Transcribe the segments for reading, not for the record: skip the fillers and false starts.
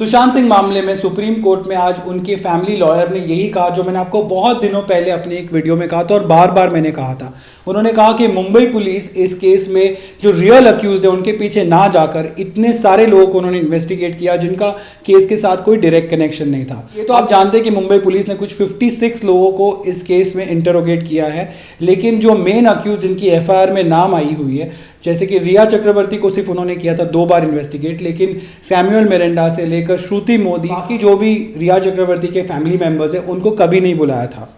सुशांत सिंह मामले में supreme court में आज उनके फैमिली लॉयर ने यही कहा जो मैंने आपको बहुत दिनों पहले अपने एक वीडियो में कहा था और बार बार मैंने कहा था। उन्होंने कहा कि मुंबई पुलिस इस केस में जो रियल अक्यूज है उनके पीछे ना जाकर इतने सारे लोगों को उन्होंने इन्वेस्टिगेट किया जिनका केस के साथ कोई डायरेक्ट कनेक्शन नहीं था। ये तो आप जानते हैं कि मुंबई पुलिस ने कुछ 56 लोगों को इस केस में इंटरोगेट किया है, लेकिन जो मेन अक्यूज जिनकी FIR में नाम आई हुई है, जैसे कि रिया चक्रवर्ती को सिर्फ उन्होंने किया था 2 बार इन्वेस्टिगेट, लेकिन सैमुअल मिरांडा से लेकर श्रुति मोदी, बाकी जो भी रिया चक्रवर्ती के फैमिली मेंबर्स हैं उनको कभी नहीं बुलाया था।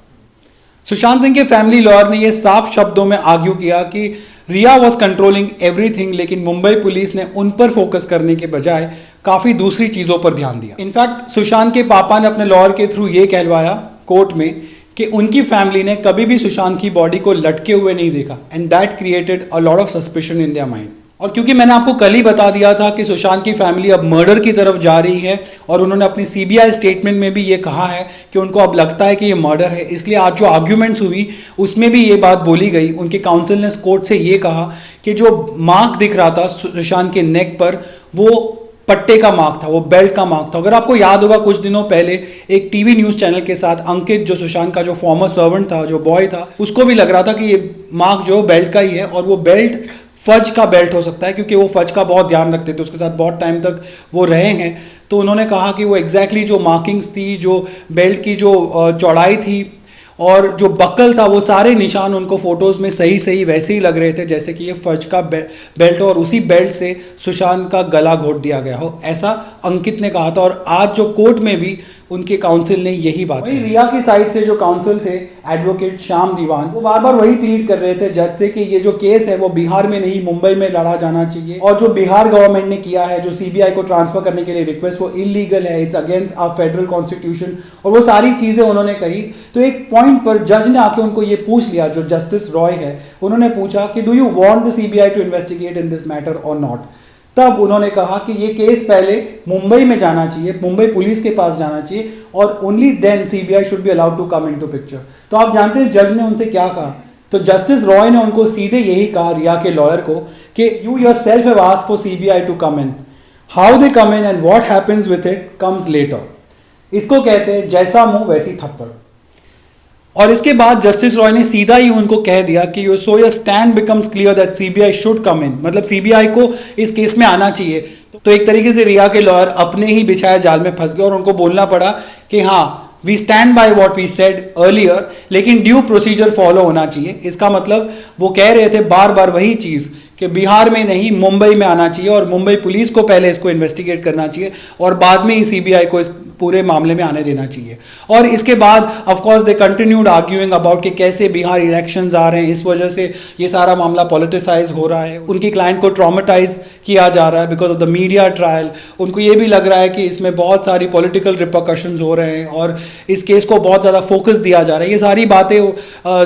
सुशांत सिंह के फैमिली लॉयर ने यह साफ शब्दों में आर्ग्यू किया कि रिया वॉज कंट्रोलिंग एवरीथिंग, लेकिन मुंबई पुलिस ने उन पर फोकस करने के बजाय काफी दूसरी चीजों पर ध्यान दिया। इनफैक्ट सुशांत के पापा ने अपने लॉयर के थ्रू ये कहलवाया कोर्ट में कि उनकी फैमिली ने कभी भी सुशांत की बॉडी को लटके हुए नहीं देखा and that created a lot of suspicion in their mind. और क्योंकि मैंने आपको कल ही बता दिया था कि सुशांत की फैमिली अब मर्डर की तरफ जा रही है और उन्होंने अपनी CBI स्टेटमेंट में भी ये कहा है कि उनको अब लगता है कि ये मर्डर है, इसलिए आज जो आर्ग्यूमेंट्स हुई उसमें भी ये बात बोली गई। उनके काउंसिल ने कोर्ट से ये कहा कि जो मार्क दिख रहा था सुशांत के नेक पर वो पट्टे का मार्क था, वो बेल्ट का मार्क था। अगर आपको याद होगा कुछ दिनों पहले एक टीवी न्यूज़ चैनल के साथ अंकित, जो सुशांत का जो फॉर्मर सर्वेंट था, जो बॉय था, उसको भी लग रहा था कि ये मार्क जो बेल्ट का ही है और वो बेल्ट फज का बेल्ट हो सकता है क्योंकि वो फज का बहुत ध्यान रखते थे, उसके साथ बहुत टाइम तक वो रहे हैं। तो उन्होंने कहा कि वो एग्जैक्टली जो मार्किंग्स थी, जो बेल्ट की जो चौड़ाई थी और जो बकल था, वो सारे निशान उनको फोटोज में सही वैसे ही लग रहे थे जैसे कि ये फज का बेल्ट हो और उसी बेल्ट से सुशांत का गला घोट दिया गया हो, ऐसा अंकित ने कहा था। और आज जो कोर्ट में भी उनके काउंसिल ने यही बात कही। रिया की साइड से जो काउंसिल थे एडवोकेट श्याम दीवान, वो बार बार वही प्लीड कर रहे थे जज से कि ये जो केस है वो बिहार में नहीं मुंबई में लड़ा जाना चाहिए और जो बिहार गवर्नमेंट ने किया है, जो CBI को ट्रांसफर करने के लिए रिक्वेस्ट, वो इलीगल है, it's against our federal constitution और वो सारी चीजें उन्होंने कही। तो एक पॉइंट पर जज ने आके उनको ये पूछ लिया, जो जस्टिस रॉय है, उन्होंने पूछा कि do you want the CBI to investigate in this matter और नॉट। तब उन्होंने कहा कि ये केस पहले मुंबई में जाना चाहिए, मुंबई पुलिस के पास जाना चाहिए और only then CBI should be allowed to come into picture. तो आप जानते हैं जज ने उनसे क्या कहा। तो जस्टिस रॉय ने उनको सीधे यही कहा, रिया के लॉयर को, कि you yourself have asked for CBI to come in, how they come in and what happens with it comes later. इसको कहते हैं जैसा मुंह वैसी थप्पड़। और इसके बाद जस्टिस रॉय ने सीधा ही उनको कह दिया कि so your stand becomes clear that CBI should come in, मतलब CBI को इस केस में आना चाहिए। तो एक तरीके से रिया के लॉयर अपने ही बिछाए जाल में फंस गए और उनको बोलना पड़ा कि हाँ, we stand by what we said earlier, लेकिन ड्यू प्रोसीजर फॉलो होना चाहिए। इसका मतलब वो कह रहे थे बार बार वही चीज़ कि बिहार में नहीं मुंबई में आना चाहिए और मुंबई पुलिस को पहले इसको इन्वेस्टिगेट करना चाहिए और बाद में ही CBI को इस पूरे मामले में आने देना चाहिए। और इसके बाद of course they continued arguing about कि कैसे बिहार इलेक्शंस आ रहे हैं, इस वजह से ये सारा मामला पॉलिटिसाइज हो रहा है, उनकी क्लाइंट को ट्रॉमेटाइज किया जा रहा है because of the media trial. उनको ये भी लग रहा है कि इसमें बहुत सारी पॉलिटिकल रिपरकशंस हो रहे हैं और इस केस को बहुत ज़्यादा फोकस दिया जा रहा है। ये सारी बातें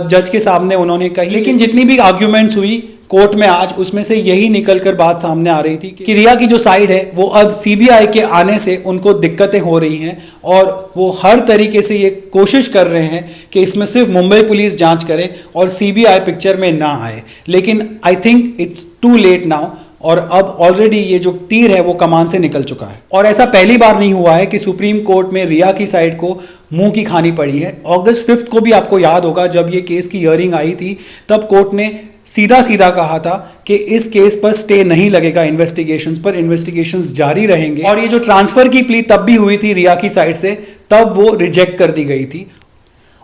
जज के सामने उन्होंने कही, लेकिन जितनी भी आर्ग्यूमेंट्स हुई कोर्ट में आज, उसमें से यही निकलकर बात सामने आ रही थी कि रिया की जो साइड है वो अब CBI के आने से उनको दिक्कतें हो रही हैं और वो हर तरीके से ये कोशिश कर रहे हैं कि इसमें सिर्फ मुंबई पुलिस जांच करे और CBI पिक्चर में ना आए। लेकिन I think it's too late now और अब ऑलरेडी ये जो तीर है वो कमान से निकल चुका है। और ऐसा पहली बार नहीं हुआ है कि सुप्रीम कोर्ट में रिया की साइड को मुंह की खानी पड़ी है। अगस्त 5 को भी आपको याद होगा जब ये केस की हियरिंग आई थी, तब कोर्ट ने सीधा कहा था कि इस केस पर स्टे नहीं लगेगा इन्वेस्टिगेशंस पर, इन्वेस्टिगेशंस जारी रहेंगे। और ये जो ट्रांसफर की प्ली तब भी हुई थी रिया की साइड से, तब वो रिजेक्ट कर दी गई थी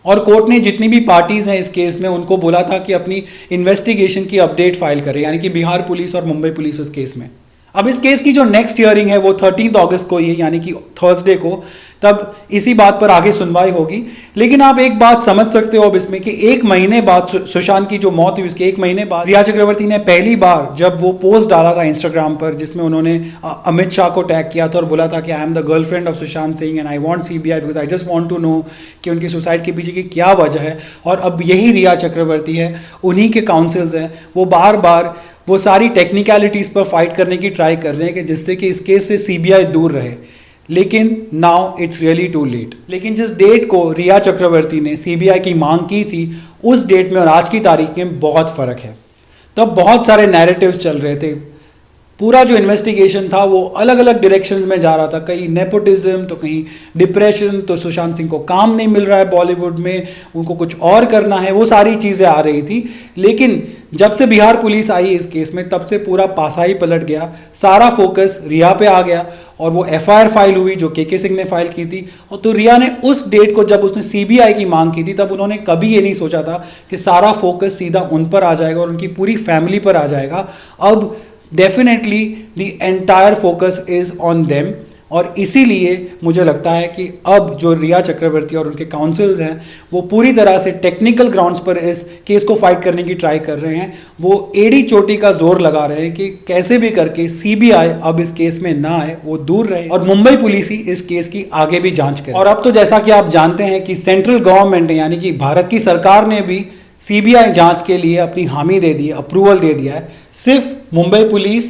और कोर्ट ने जितनी भी पार्टीज हैं इस केस में उनको बोला था कि अपनी इन्वेस्टिगेशन की अपडेट फाइल करें, यानी कि बिहार पुलिस और मुंबई पुलिस इस केस में। अब इस केस की जो नेक्स्ट हियरिंग है वो 13 अगस्त को ही, यानी कि थर्सडे को, तब इसी बात पर आगे सुनवाई होगी। लेकिन आप एक बात समझ सकते हो अब इसमें कि 1 महीने बाद सुशांत की जो मौत हुई उसके 1 महीने बाद रिया चक्रवर्ती ने पहली बार जब वो पोस्ट डाला था इंस्टाग्राम पर, जिसमें उन्होंने अमित शाह को टैग किया था और बोला था कि I am the girlfriend of Sushant Singh and I want CBI because I just want to know कि उनकी सुसाइड के पीछे की क्या वजह है। और अब यही रिया चक्रवर्ती है, उन्हीं के काउंसिल्स हैं, वो बार बार वो सारी टेक्निकलिटीज़ पर फाइट करने की ट्राई कर रहे हैं कि जिससे कि इस केस से CBI दूर रहे। लेकिन now it's really too late. लेकिन जिस डेट को रिया चक्रवर्ती ने CBI की मांग की थी, उस डेट में और आज की तारीख में बहुत फ़र्क है। तब बहुत सारे नैरेटिव्स चल रहे थे, पूरा जो इन्वेस्टिगेशन था वो अलग अलग डायरेक्शंस में जा रहा था, कहीं नेपोटिज्म तो कहीं डिप्रेशन, तो सुशांत सिंह को काम नहीं मिल रहा है बॉलीवुड में, उनको कुछ और करना है, वो सारी चीज़ें आ रही थी। लेकिन जब से बिहार पुलिस आई इस केस में तब से पूरा पासा ही पलट गया, सारा फोकस रिया पे आ गया और वो एफआईआर फाइल हुई जो के सिंह ने फाइल की थी। और तो रिया ने उस डेट को, जब उसने सीबीआई की मांग की थी, तब उन्होंने कभी ये नहीं सोचा था कि सारा फोकस सीधा उन पर आ जाएगा और उनकी पूरी फैमिली पर आ जाएगा। अब definitely the entire focus is on them, और इसीलिए मुझे लगता है कि अब जो रिया चक्रवर्ती और उनके काउंसिल्स हैं वो पूरी तरह से टेक्निकल ग्राउंड्स पर इस केस को फाइट करने की ट्राई कर रहे हैं। वो एड़ी चोटी का जोर लगा रहे हैं कि कैसे भी करके सीबीआई अब इस केस में ना आए, वो दूर रहे और मुंबई पुलिस ही इस केस की आगे भी जांच करे। और अब तो जैसा कि आप जानते हैं कि सेंट्रल गवर्नमेंट ने, यानी कि भारत की सरकार ने भी सीबीआई जांच के लिए अपनी हामी दे दी, अप्रूवल दे दिया है। सिर्फ मुंबई पुलिस,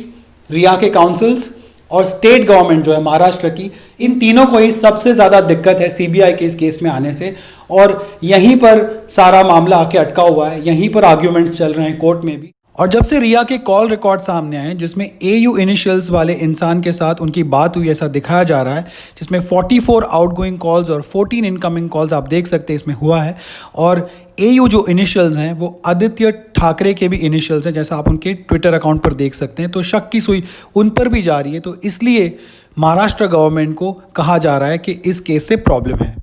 रिया के काउंसिल्स और स्टेट गवर्नमेंट जो है महाराष्ट्र की, इन तीनों को ही सबसे ज़्यादा दिक्कत है सीबीआई के इस केस में आने से, और यहीं पर सारा मामला आके अटका हुआ है, यहीं पर आर्ग्यूमेंट्स चल रहे हैं कोर्ट में भी। और जब से रिया के कॉल रिकॉर्ड सामने आए जिसमें एयू इनिशियल्स वाले इंसान के साथ उनकी बात हुई ऐसा दिखाया जा रहा है, जिसमें 44 आउटगोइंग कॉल्स और 14 इनकमिंग कॉल्स आप देख सकते हैं इसमें हुआ है। और एयू जो इनिशियल्स हैं वो आदित्य ठाकरे के भी इनिशियल्स हैं, जैसा आप उनके ट्विटर अकाउंट पर देख सकते हैं। तो शक की सुई उन पर भी जा रही है, तो इसलिए महाराष्ट्र गवर्नमेंट को कहा जा रहा है कि इस केस से प्रॉब्लम है।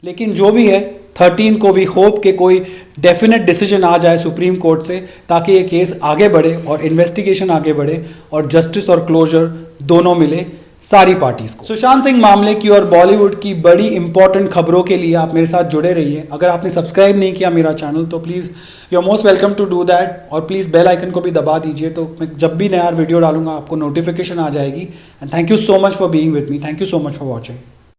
लेकिन जो भी है, 13 को वी होप कि कोई डेफिनेट डिसीजन आ जाए सुप्रीम कोर्ट से, ताकि ये केस आगे बढ़े और इन्वेस्टिगेशन आगे बढ़े और जस्टिस और क्लोजर दोनों मिले सारी पार्टीज को। सुशांत सिंह मामले की और बॉलीवुड की बड़ी इंपॉर्टेंट खबरों के लिए आप मेरे साथ जुड़े रहिए। अगर आपने सब्सक्राइब नहीं किया मेरा चैनल तो please you are most welcome to do that, और प्लीज़ बेल आइकन को भी दबा दीजिए, तो मैं जब भी नया वीडियो डालूंगा आपको नोटिफिकेशन आ जाएगी। And thank you so much for being with me, thank you so much for watching.